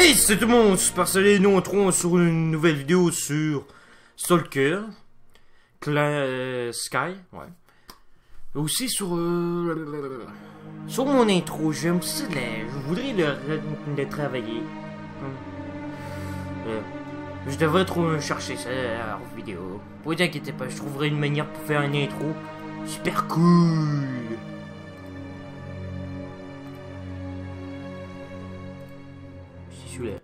Hey, c'est tout le monde, Super Salé, nous entrons sur une nouvelle vidéo sur Stalker, Sky, ouais. Aussi sur mon intro, j'aime ça, je voudrais le travailler. Je devrais chercher ça en vidéo. Vous inquiétez pas, je trouverai une manière pour faire une intro super cool. C'est celui-là.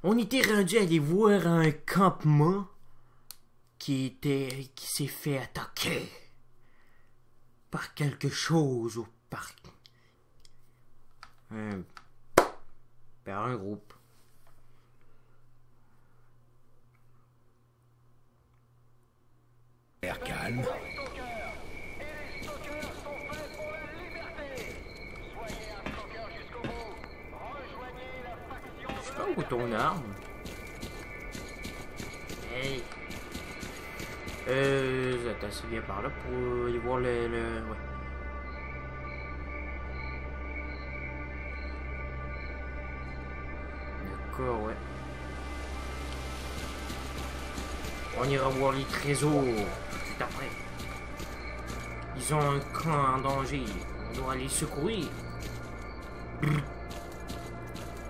On était rendu à aller voir un campement qui s'est fait attaquer par quelque chose ou par un groupe. L'air calme. Je sais pas où est ton arme. Hey. Attends, c'est bien par là pour aller voir ouais. D'accord, ouais. On ira voir les trésors tout après. Ils ont un camp en danger. On doit aller secourir.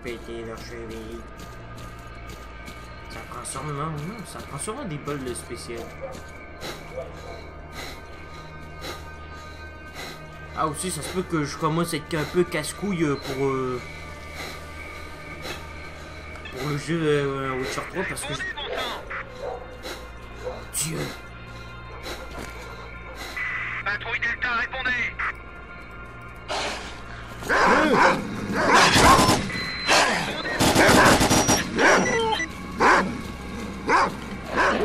Péter leur cheville. Ça prend sûrement, non, ça prend sûrement des bols de spécial. Ah aussi, ça se peut que je commence à être un peu casse-couille pour le jeu Witcher 3 parce que Dieu. Patrouille Delta, répondez.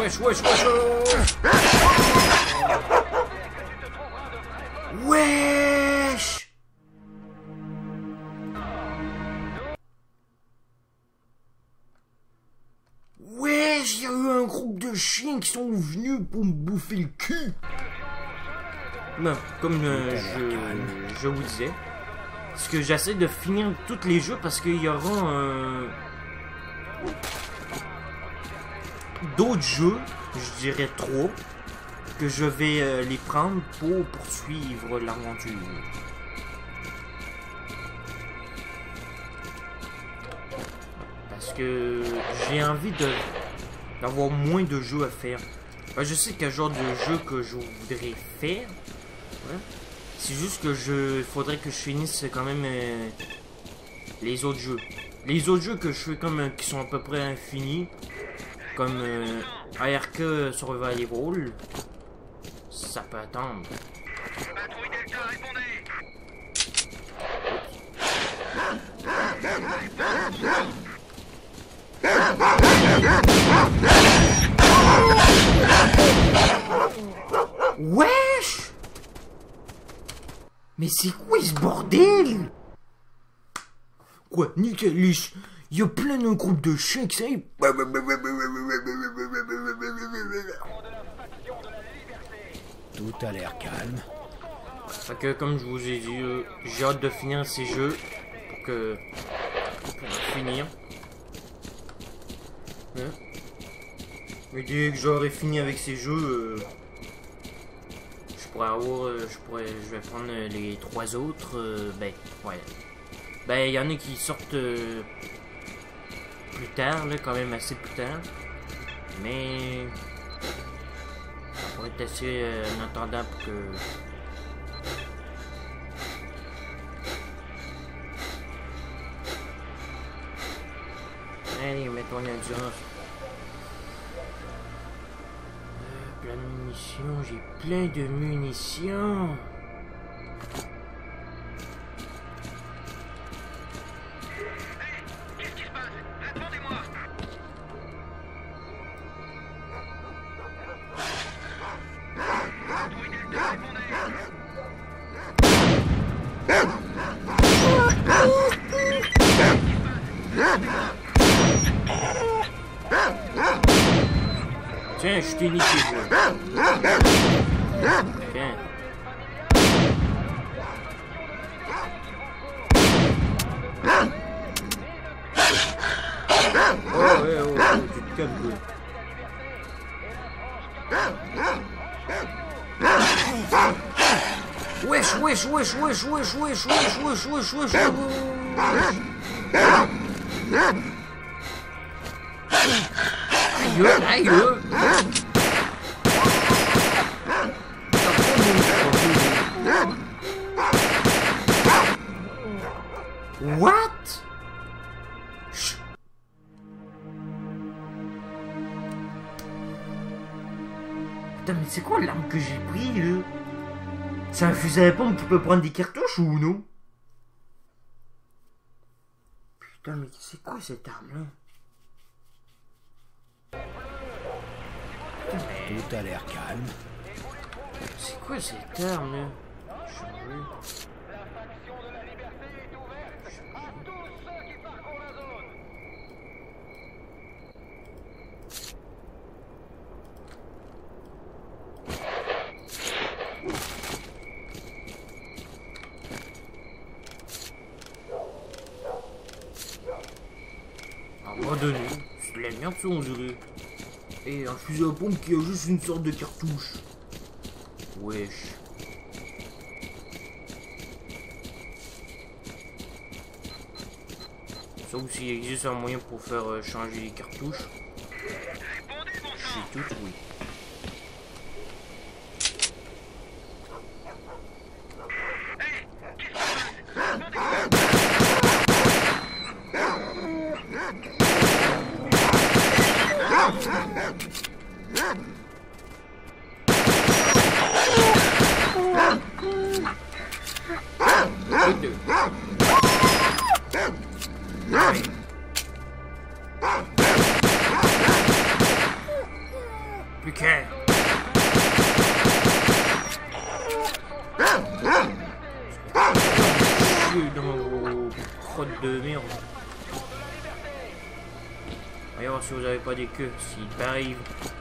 Wesh. Wesh. Wesh, il y a eu un groupe de chiens qui sont venus pour me bouffer le cul. Non, comme je vous disais, parce que j'essaie de finir tous les jeux parce qu'il y aura d'autres jeux, je dirais 3, que je vais les prendre pour poursuivre l'aventure. Parce que j'ai envie d'avoir moins de jeux à faire. Ben, je sais quel genre de jeu que je voudrais faire. Ouais. C'est juste que faudrait que je finisse quand même les autres jeux. Les autres jeux que je fais comme qui sont à peu près infinis. Comme ARK Survival Evolve, ça peut attendre. Patrouille Delta, répondez. Wesh! Mais c'est quoi ce bordel? Quoi, nickel, il y a plein de groupes de chiens qui savent. Tout a l'air calme. Fait que comme je vous ai dit, j'ai hâte de finir ces jeux pour finir. Hein? Mais dès que j'aurai fini avec ces jeux, je vais prendre les 3 autres. Ben ouais. Ben il y en a qui sortent plus tard, là, quand même assez plus tard. Mais ça pourrait être assez en attendant pour que... Allez, mettons l'endurance. Plein de munitions, j'ai plein de munitions. Qu'est-ce qui se passe? Répondez-moi. Patrouille Delta, répondez. Tiens, je t'ai niqué, là. Tiens. calme, quoi. Wesh, wesh, wesh, wesh, wesh, wesh, wesh, wesh, wesh, wesh, wesh. Aïe, aïe. What? Chut. Putain, mais c'est quoi l'arme que j'ai pris, là? C'est un fusil à pompe qui peut prendre des cartouches ou non? Putain, mais c'est quoi cette arme-là? Tout a l'air calme. C'est quoi cette arme-là? Changer. À un moment donné, c'est de la merde ça on dirait. Et un fusil à pompe qui a juste une sorte de cartouche. Wesh. Sauf s'il existe un moyen pour faire changer les cartouches. Répondez, bon sang. C'est tout, oui. Hé, qu'est-ce qui se passe? Répondez. Plus qu'un. Dans vos crottes de merde. Voyons voir si vous n'avez pas des queues. S'ils arrivent,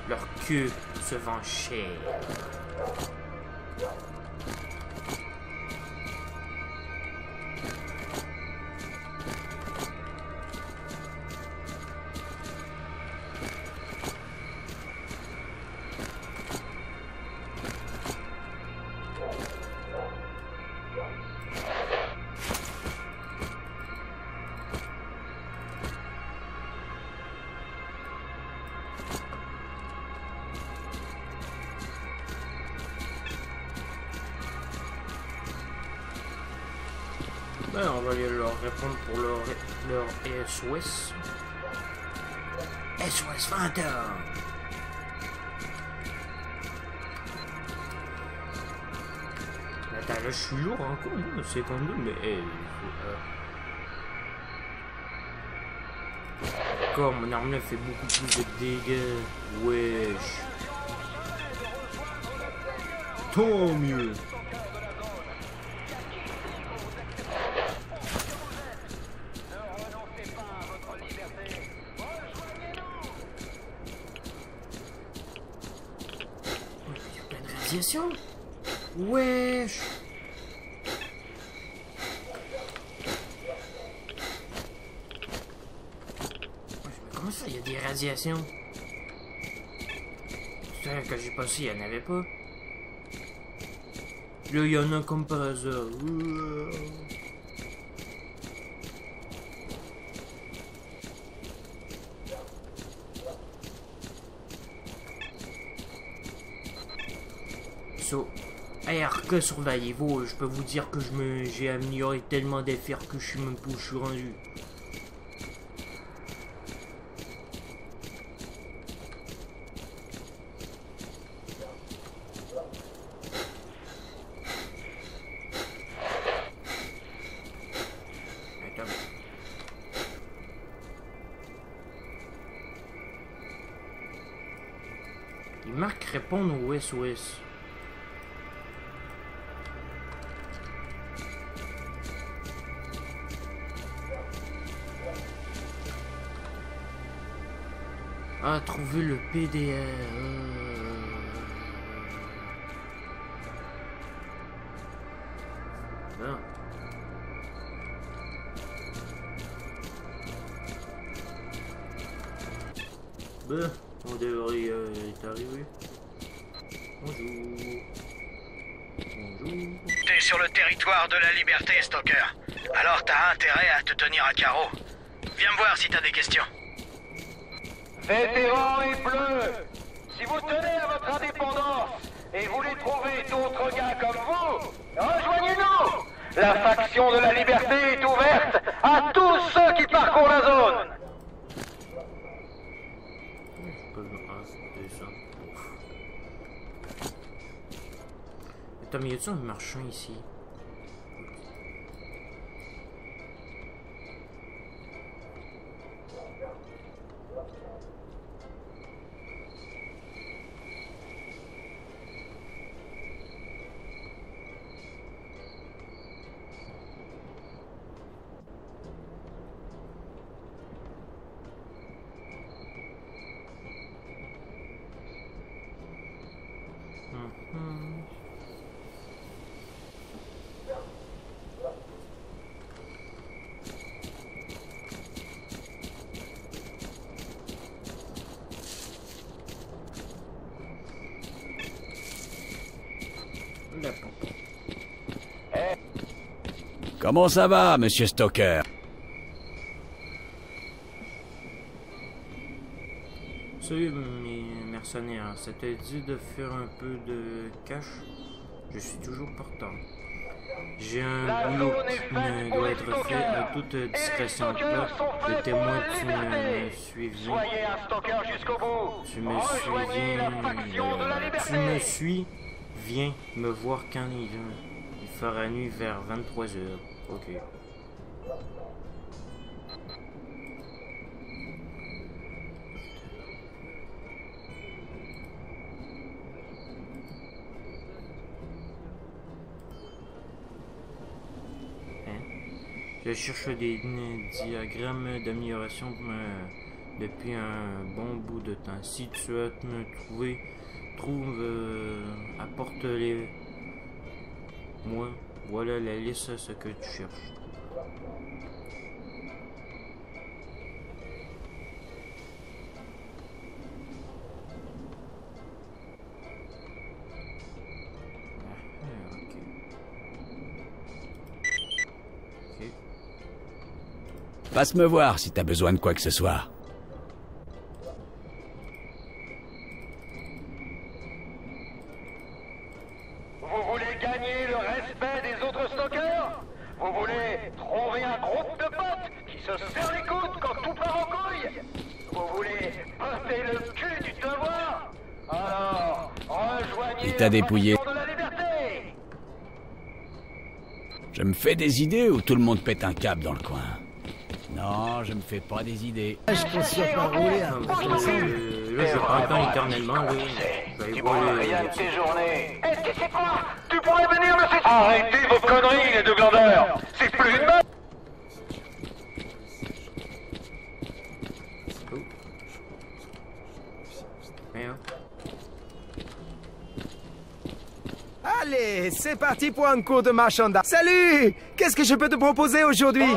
leur queue se vend cher. Ben, on va aller leur répondre pour leur SOS. SOS fantôme. Attends, là je suis lourd encore, hein, 52, mais D'accord, mon arme là fait beaucoup plus de dégâts. Wesh. Tant mieux. Radiation? Wesh! Mais comment ça, il y a des radiations? C'est que j'ai passé, il n'y en avait pas. Là, il y en a comme par hasard. So, ARK surveillez-vous, je peux vous dire que j'ai amélioré tellement d'affaires que je suis même pas où je suis rendu. Attends. Il marque répondre au SOS. Ah, trouver le PDR. Non. Ben, on devrait être arrivé. Bonjour. Bonjour. T'es sur le territoire de la liberté, Stalker. Alors t'as intérêt à te tenir à carreau. Viens me voir si t'as des questions. Vétérans et bleus, si vous tenez à votre indépendance et voulez trouver d'autres gars comme vous, rejoignez-nous. La faction de la liberté est ouverte à tous ceux qui parcourent la zone. Attends, mais y a-t-il un marchand ici? Comment ça va, monsieur Stalker? Salut mes mercenaires, ça te dit de faire un peu de cash? Je suis toujours partant. J'ai un boulot qui doit être fait en toute discrétion. Là, le témoin, tu me suis bien. Soyez un stalker jusqu'au bout. Tu me suis bien. Tu me suis. Viens me voir quand il vient. Il fera nuit vers 23h. Ok. Je cherche des diagrammes d'amélioration depuis un bon bout de temps. Si tu as me apporte-les moi. Voilà la liste, ce que tu cherches. Passe me voir si t'as besoin de quoi que ce soit. Vous voulez gagner le respect des autres stalkers? Vous voulez trouver un groupe de potes qui se serrent les coudes quand tout part en couille? Vous voulez botter le cul du devoir? Alors, rejoignez Il t'a dépouillé. la faction de la liberté. Je me fais des idées ou tout le monde pète un câble dans le coin? Non, je me fais pas des idées. Je pense qu'il va pas rouler un peu comme ça. Là, je prends pas éternellement. Là. Je vais Tu aller pourras voir rien le... de tes journées. Est-ce que c'est quoi? Tu pourrais venir me faire... Arrêtez vos conneries, les deux glandeurs. C'est plus une meuf. Oh. Merde. Allez, c'est parti pour un cours de marchandage. Salut! Qu'est-ce que je peux te proposer aujourd'hui?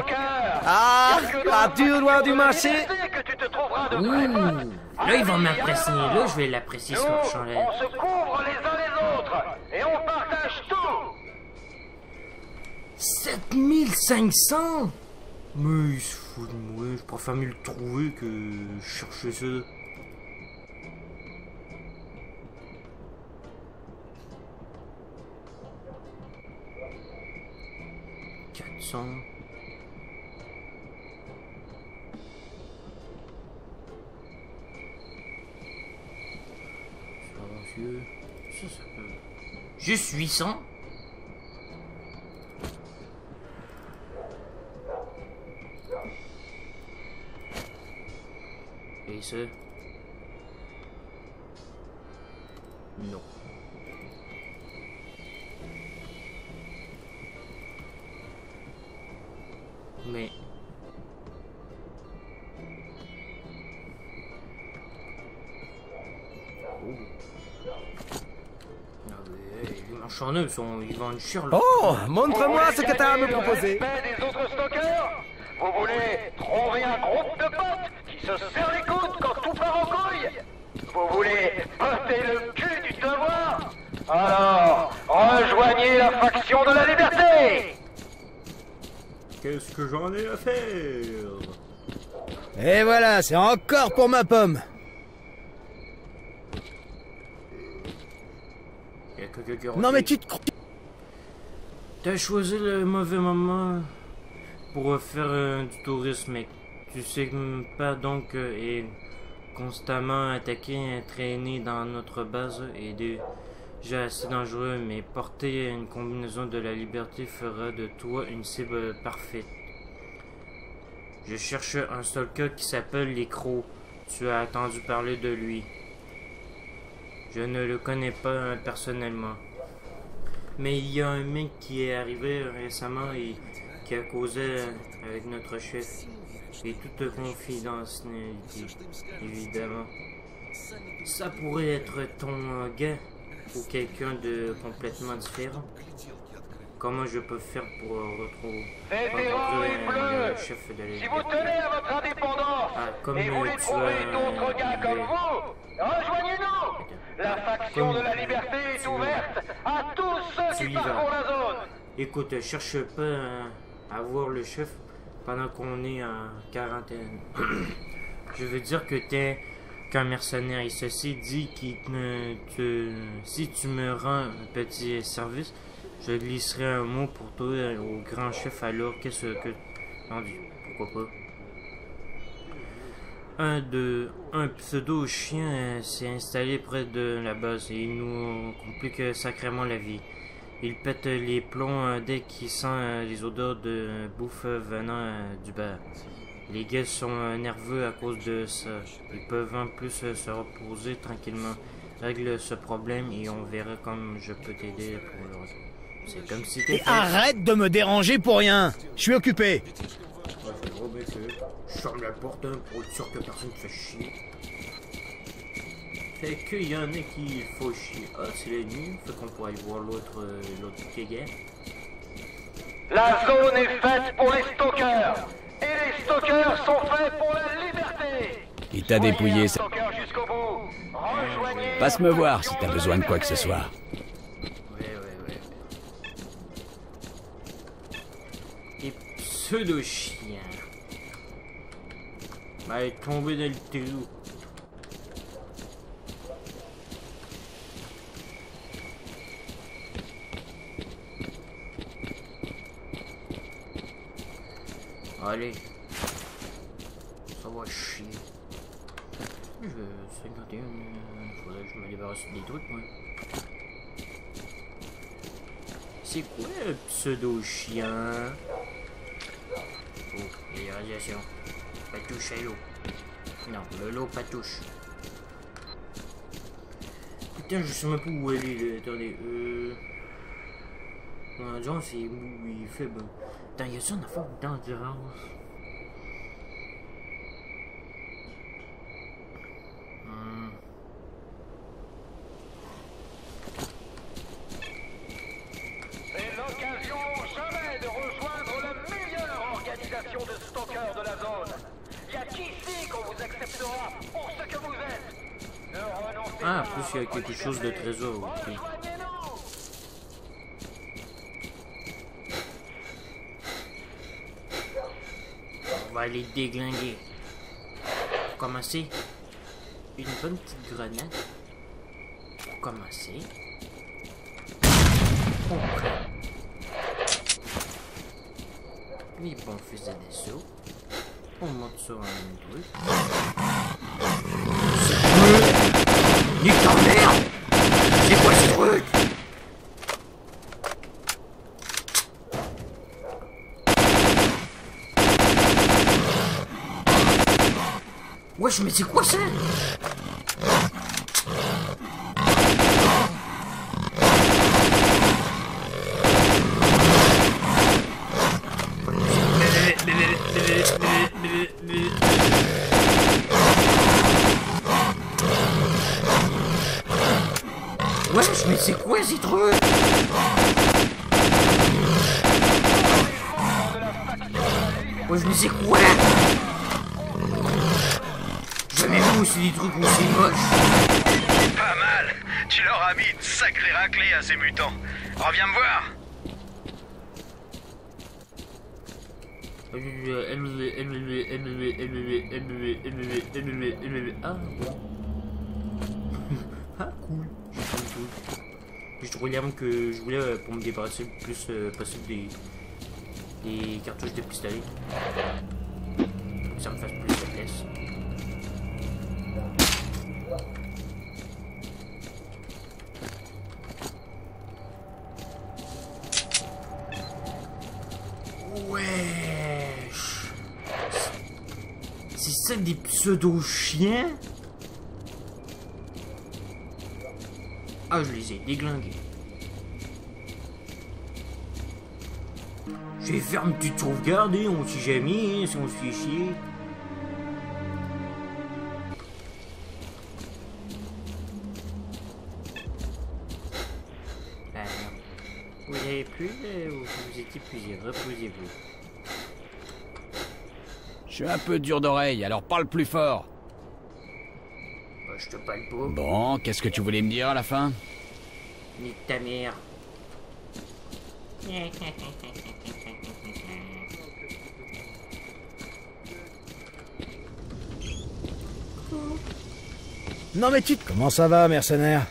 Ah, as-tu le droit du marché? Que tu te trouveras de Ouh. Là, il va m'apprécier. Là, je vais l'apprécier, ce marchand-là. On se couvre les uns les autres et on partage tout. 7500? Mais il se fout de moi. Je préfère mieux le trouver que chercher ça. Ça peut... Juste 800? Et ça? Non. Mais... Oh. Ah mais, les marchands ils vendent cher là. Oh, montre-moi ce que t'as à me proposer. Respect des autres stalkers. Vous voulez trouver un groupe de potes qui se serrent les coudes quand tout tout part en couille. Vous voulez botter le cul du devoir? Alors, rejoignez la faction de la liberté. Qu'est-ce que j'en ai à faire? Et voilà, c'est encore pour ma pomme. Il y a quelqu'un qui Non mais tu te... T'as choisi le mauvais moment pour faire du tourisme, mec. Tu sais pas donc et constamment attaquer un traîné dans notre base est déjà assez dangereux, mais porter une combinaison de la liberté fera de toi une cible parfaite. Je cherche un stalker qui s'appelle les Crocs. Tu as entendu parler de lui. Je ne le connais pas personnellement. Mais il y a un mec qui est arrivé récemment et qui a causé avec notre chef. Et toute confidentialité, évidemment. Ça pourrait être ton gars ou quelqu'un de complètement différent. Comment je peux faire pour retrouver le chef de la... Si vous tenez à votre indépendance et voulez trouver d'autres gars comme vous, rejoignez-nous. La faction de la liberté est ouverte à tous ceux qui parcourent la zone. Écoute, cherche pas à voir le chef pendant qu'on est en quarantaine. Je veux dire que t'es qu'un mercenaire. Et ceci dit, si tu me rends un petit service, je glisserai un mot pour toi au grand chef. Alors, qu'est-ce que... Non, pourquoi pas? Un pseudo-chien s'est installé près de la base et il nous complique sacrément la vie. Il pète les plombs dès qu'il sent les odeurs de bouffe venant du bar. Les gars sont nerveux à cause de ça. Ils peuvent en plus se reposer tranquillement. Règle ce problème et on verra comme je peux t'aider pour le reste. C'est comme si t'étais... Et arrête de me déranger pour rien. Je suis occupé. Je ferme la porte pour être sûr que personne ne fait chier. Fait qu'il y en a qui faut chier. Ah, c'est la nuit, fait qu'on pourrait aller voir l'autre kéguet. La zone est faite pour les stalkers. Et les stalkers sont faits pour la liberté. Il t'a dépouillé, ça. Jusqu'au bout. Rejoignez... Passe me voir si t'as besoin de quoi que ce soit. Ouais. Et pseudo-chien. Va être tombé dans le trou. Allez. Ça va chier. Je 51. Faudrait que je me débarrasse des trucs, moi. C'est quoi le pseudo-chien? Oh, il y a des radiations. Patouche à l'eau. Non, le lot patouche. Putain, je sais même pas où elle est. Attendez, non, c'est où il fait bon. Putain, y'a ça une affaire d'endurance. C'est l'occasion jamais de rejoindre la meilleure organisation de stalkers de la zone. Y'a qu'ici qu'on vous acceptera pour ce que vous êtes. Ne renoncez Ah, en pas plus, il y a quelque chose de trésor. Ok. Rejoignez-nous. On va aller déglinguer. Pour commencer, une bonne petite grenade. Pour commencer. Ok. Les bons fusils d'assaut. On monte sur un truc. Nique ta merde! C'est quoi ce truc? Wesh, mais c'est quoi ça? Wesh, mais c'est quoi ces trucs? Wesh, mais c'est quoi? Je vais aussi des trucs aussi moches. Pas mal. Tu leur as mis une sacrée raclée à ces mutants. Reviens me voir. Ah, ah cool. Je trouvais l'arme que je voulais pour me débarrasser le plus possible des cartouches de pistolet. Pour que ça me fasse plus de place. Wesh. C'est ça des pseudo-chiens? Ah, je les ai déglingués. Je vais faire une petite sauvegarde, hein, on sait jamais, hein, si on se fait chier. Vous avez plus, vous étiez plusieurs, reposez-vous. Je suis un peu dur d'oreille, alors parle plus fort. Bah, je te parle pas. Bon, qu'est-ce que tu voulais me dire à la fin? Nique ta mère. Non mais tu... Comment ça va, mercenaire?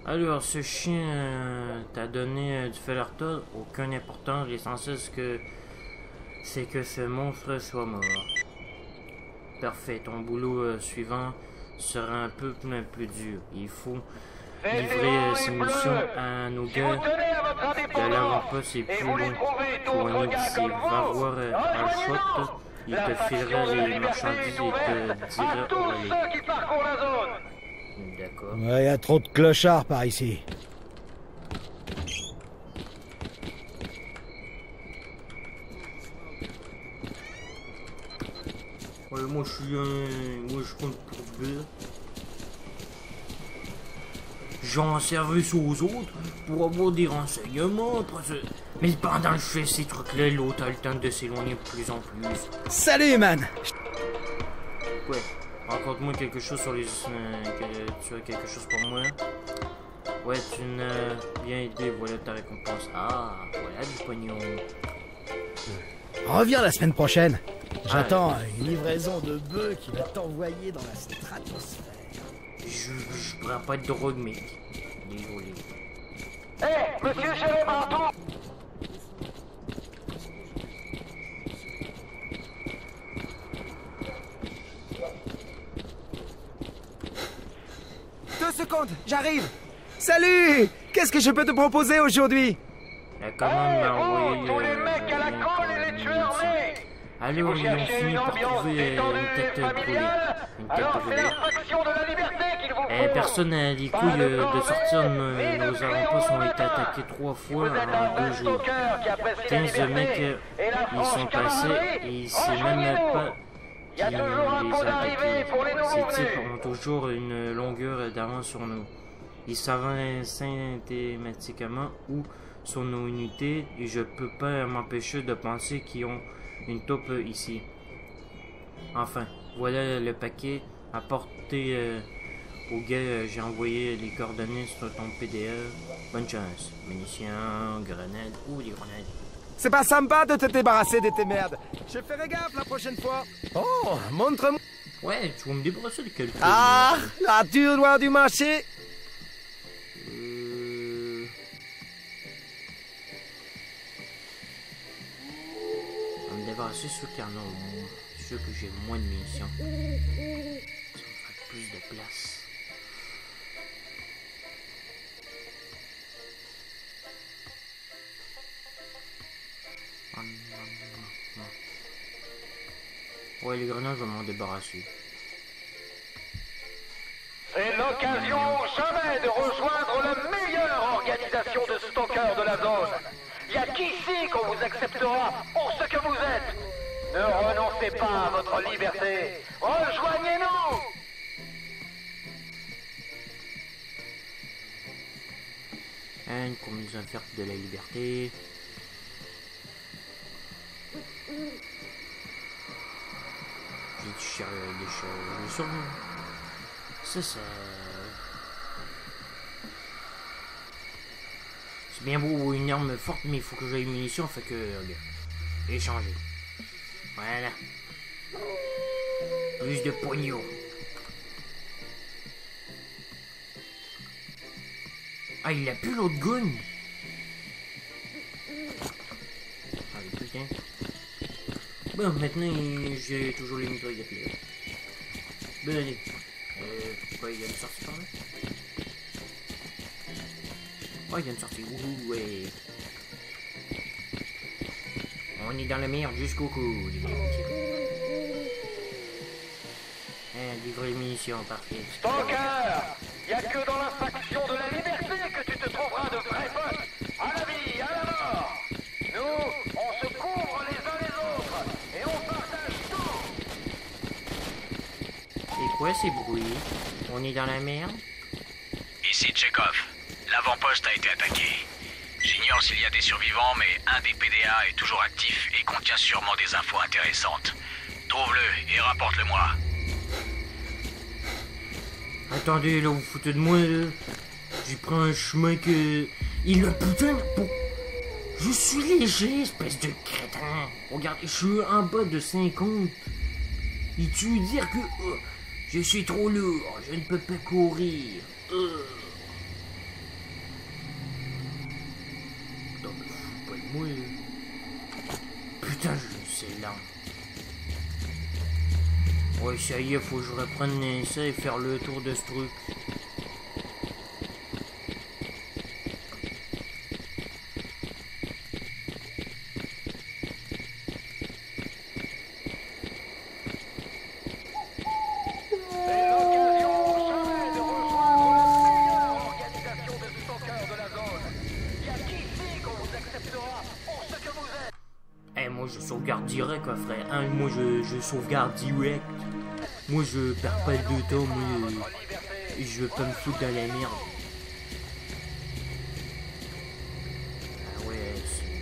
Alors, ce chien t'a donné du feu d'artode, aucune importance. L'essentiel, c'est que ce monstre soit mort. Parfait. Ton boulot suivant sera un peu plus dur. Il faut livrer ces munitions à nos gars de l'avant-poste et plus loin. Pour d'ici, va voir Alshot. Il te filera les marchandises et te dira où aller. D'accord. Ouais, y a trop de clochards par ici. Ouais, moi je compte pour deux. J'en service aux autres pour avoir des renseignements. Mais pendant que je fais ces trucs-là, l'autre a le temps de s'éloigner de plus en plus. Salut, man! Ouais, raconte-moi quelque chose sur les... tu as quelque chose pour moi? Ouais, tu m'as bien aidé, voilà ta récompense. Ah, voilà du pognon. Reviens la semaine prochaine. J'attends une livraison de bœufs qui va t'envoyer dans la stratosphère. Je prends pas de drogue, mec. Désolé. Hé, monsieur Chéret Marteau! 2 secondes, j'arrive. Salut! Qu'est-ce que je peux te proposer aujourd'hui? La commande m'a envoyé... tous les mecs à la colle et les tueurs nés! Alors, ils ont fini par trouver une tête brûlée. Une tête Alors c'est brûlée. la faction de la liberté qu'il vous faut! Personne n'a les couilles de sortir. Nos avant-postes ont été attaqués 3 fois en 2 jours. 15 mecs, ils sont passés et il sait même pas qui les a attaqués. Ces types ont toujours une longueur d'avance sur nous. Ils savent systématiquement où sont nos unités et je peux pas m'empêcher de penser qu'ils ont une taupe ici. Enfin, voilà le paquet apporté au gars. J'ai envoyé les coordonnées sur ton PDF. Bonne chance. Munitions, grenades ou des grenades. C'est pas sympa de te débarrasser de tes merdes. Je ferai gaffe la prochaine fois. Oh, montre-moi. Ouais, tu vas me débarrasser de quelque chose. Ah, la dure loi du marché. On va me débarrasser ceux qui en ont. Ceux que j'ai moins de munitions. Ça me fait plus de place. Ouais, les grenades, je vais m'en débarrasser. C'est l'occasion jamais de rejoindre la meilleure organisation de stalkers de la zone. Il y a qu'ici qu'on vous acceptera pour ce que vous êtes. Ne renoncez pas à votre liberté. Rejoignez-nous! Une combinaison verte de la liberté. J'ai du décharger sur moi. Ça... C'est bien beau une arme forte, mais il faut que j'aille une munition, fait que... regarde. Échanger. Voilà. Plus de pognon. Ah, il a plus l'autre gun. Ah, putain. Bon, maintenant, j'ai toujours les mitraillettes là. Ben, allez. Pourquoi il y a une sortie par là? Oh, il y a une sortie. Wouhou, ouais. On est dans la merde jusqu'au cou. Livrer les munitions, parfait. Stalker! Y'a que dans la faction de la liberté que tu te trouveras de vrais potes. À la vie, à la mort. Nous, on se couvre les uns les autres. Et on partage tout. C'est quoi ces bruits? On est dans la merde? Ici Tchekhov. L'avant-poste a été attaqué. J'ignore s'il y a des survivants, mais un des PDA est toujours actif et contient sûrement des infos intéressantes. Trouve-le et rapporte-le-moi. Attendez, là, vous foutez de moi, là. J'ai pris un chemin que... Il a putain de... Je suis léger, espèce de crétin. Regarde, je suis en bas de 50. Et tu veux dire que... je suis trop lourd, je ne peux pas courir. Non, mais fous pas de moi, là. Putain, c'est lent. Ouais, ça y est, faut que je reprenne ça et faire le tour de ce truc. C'est l'occasion jamais de rejoindre la meilleure organisation de stalkers de la zone. Y'a qu'ici qu'on vous acceptera pour ce que vous êtes. Eh, moi je sauvegarde direct, quoi, frère. Hein, moi je sauvegarde direct. Moi je perds pas de temps, moi je veux pas me foutre dans la merde. Ah ouais, c'est...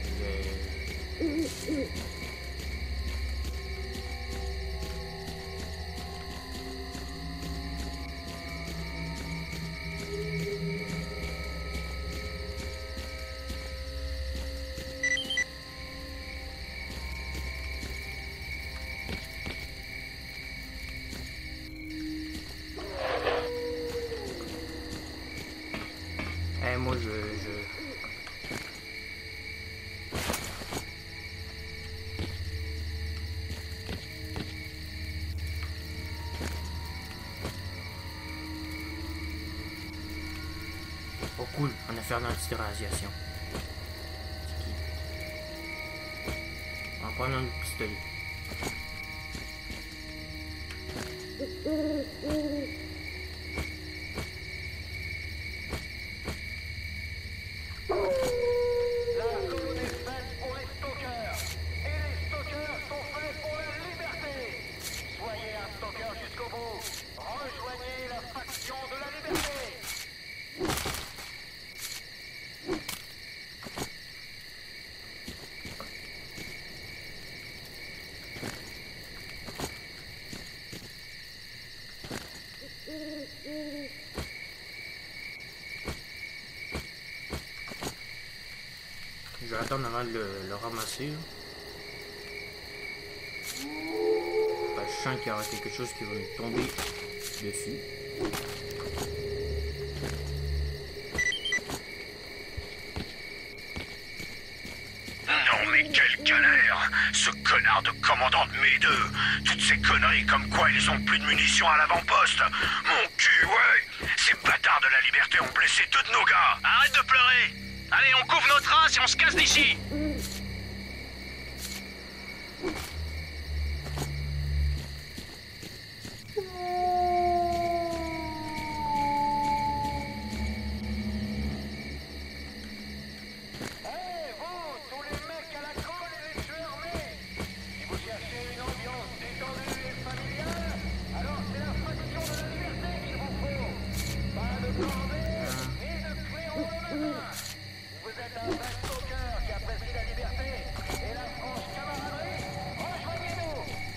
moi je... Oh cool, on a fait une anti-radiation. On va prendre un pistolet. Je vais attendre avant de le ramasser. Je sens qu'il y aura quelque chose qui va me tomber dessus. Non mais quelle galère! Ce connard de commandant de mes deux! Toutes ces conneries comme quoi ils ont plus de munitions à l'avant-poste! Mon cul, ouais! Ces bâtards de la liberté ont blessé deux de nos gars! Arrête de pleurer! Allez, on couvre notre race et on se casse d'ici!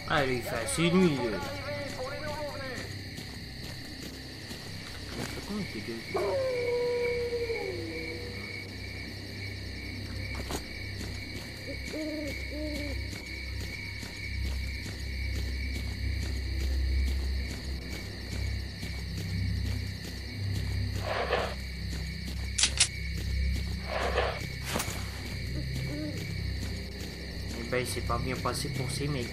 Ah, il fait assez nuit, là. Oh, dégueu. Eh ben, c'est pas bien passé pour ces mecs.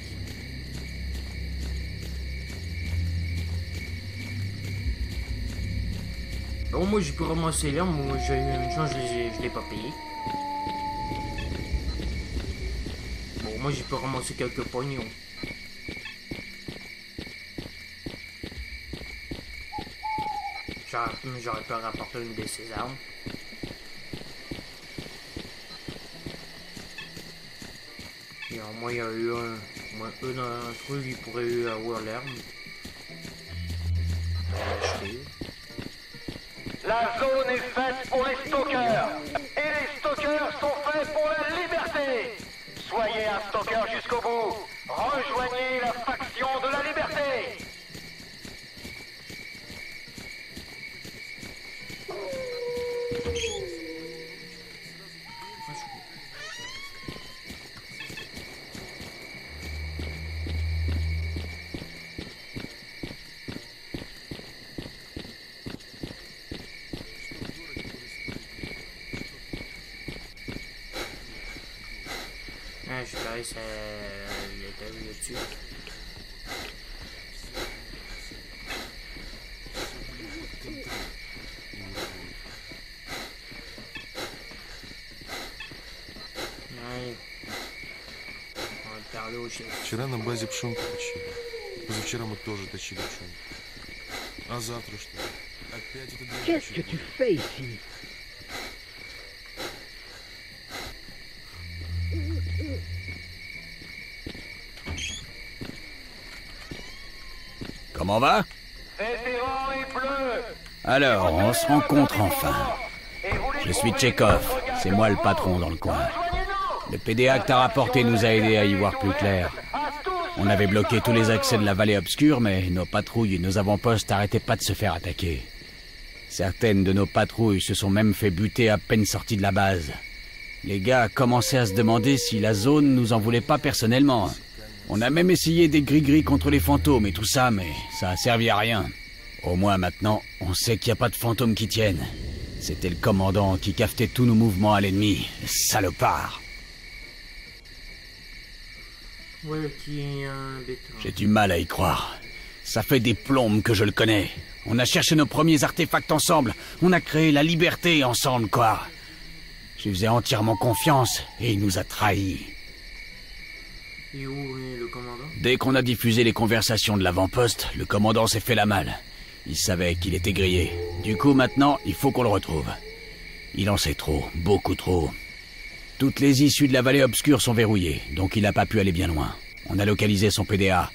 Bon, moi j'ai pu ramasser l'arme, moi j'ai eu une chance, je l'ai pas payé. Bon, moi j'ai pu ramasser quelques pognons. J'aurais pu rapporter une de ces armes. Et au moins il y a eu un d'entre eux qui pourrait avoir l'arme. La zone est faite pour les stalkers. Et les stalkers sont faits pour la liberté. Soyez un stalker jusqu'au bout. Rejoignez la faction de la liberté. Je parie ça. Il était vu là-dessus. Ouais. On va parler au chef. Вчера на базе пшенку точили. Позавчера мы тоже точили пшенку. А завтра что? Опять это дрянь. Qu'est-ce que tu fais ici? Comment va? Vétéran et bleu. Alors, on se rencontre enfin. Je suis Tchekhov, c'est moi le patron dans le coin. Le PDA que t'as rapporté nous a aidés à y voir plus clair. On avait bloqué tous les accès de la vallée obscure, mais nos patrouilles et nos avant-postes n'arrêtaient pas de se faire attaquer. Certaines de nos patrouilles se sont même fait buter à peine sorties de la base. Les gars commençaient à se demander si la zone nous en voulait pas personnellement. On a même essayé des gris-gris contre les fantômes et tout ça, mais ça a servi à rien. Au moins maintenant, on sait qu'il n'y a pas de fantômes qui tiennent. C'était le commandant qui cafetait tous nos mouvements à l'ennemi. Salopard. Ouais, qui est un béton. J'ai du mal à y croire. Ça fait des plombes que je le connais. On a cherché nos premiers artefacts ensemble. On a créé la liberté ensemble, quoi. Je lui faisais entièrement confiance et il nous a trahis. Et où est le commandant? Dès qu'on a diffusé les conversations de l'avant-poste, le commandant s'est fait la malle. Il savait qu'il était grillé. Du coup, maintenant, il faut qu'on le retrouve. Il en sait trop, beaucoup trop. Toutes les issues de la vallée obscure sont verrouillées, donc il n'a pas pu aller bien loin. On a localisé son PDA.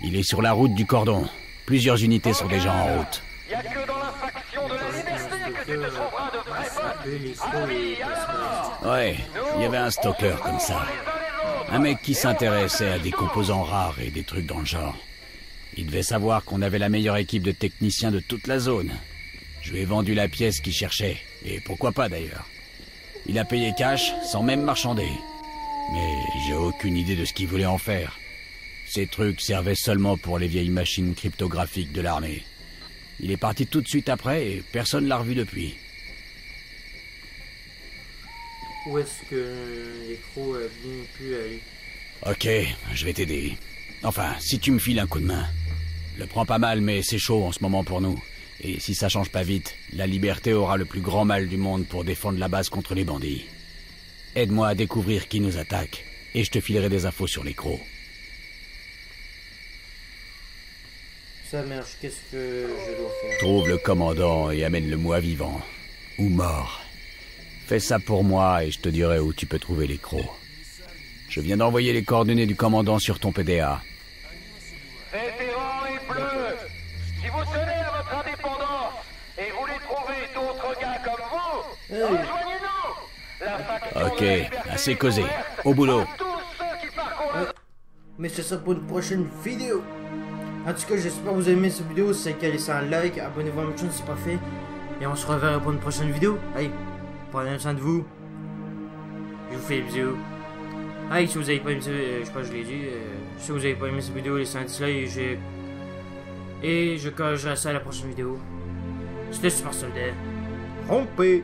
Il est sur la route du cordon. Plusieurs unités sont déjà en route. Y a que dans la faction de la liberté que tu te trouveras de vrais potes. Amis, alors. Ouais, il y avait un stalker comme ça. Un mec qui s'intéressait à des composants rares et des trucs dans le genre. Il devait savoir qu'on avait la meilleure équipe de techniciens de toute la zone. Je lui ai vendu la pièce qu'il cherchait, et pourquoi pas d'ailleurs. Il a payé cash, sans même marchander. Mais j'ai aucune idée de ce qu'il voulait en faire. Ces trucs servaient seulement pour les vieilles machines cryptographiques de l'armée. Il est parti tout de suite après, et personne l'a revu depuis. Où est-ce que les crocs a bien pu aller? Ok, je vais t'aider. Enfin, si tu me files un coup de main. Le prends pas mal, mais c'est chaud en ce moment pour nous. Et si ça change pas vite, la liberté aura le plus grand mal du monde pour défendre la base contre les bandits. Aide-moi à découvrir qui nous attaque, et je te filerai des infos sur les crocs. Ça marche, qu'est-ce que je dois faire? Trouve le commandant et amène-le moi vivant. Ou mort. Fais ça pour moi et je te dirai où tu peux trouver les crocs. Je viens d'envoyer les coordonnées du commandant sur ton PDA. Vétéran et bleu, si vous tenez à votre indépendance et voulez trouver d'autres gars comme vous, rejoignez-nous. La faction Ok, de la liberté assez causé. est ouverte Au boulot. à tous ceux qui parcourent Mais c'est ça pour une prochaine vidéo. En tout cas, j'espère que vous avez aimé cette vidéo. Si c'est qu'elle laissez un like, abonnez-vous à ma chaîne si c'est pas fait. Et on se reverra pour une prochaine vidéo. Allez, prenez soin de vous. Je vous fais des bisous. Allez, si vous avez pas aimé je sais pas, je l'ai dit. Si vous avez pas aimé cette vidéo, laissez un dislike et je corrigerai ça à la prochaine vidéo. C'était Super Soldat. Rompez.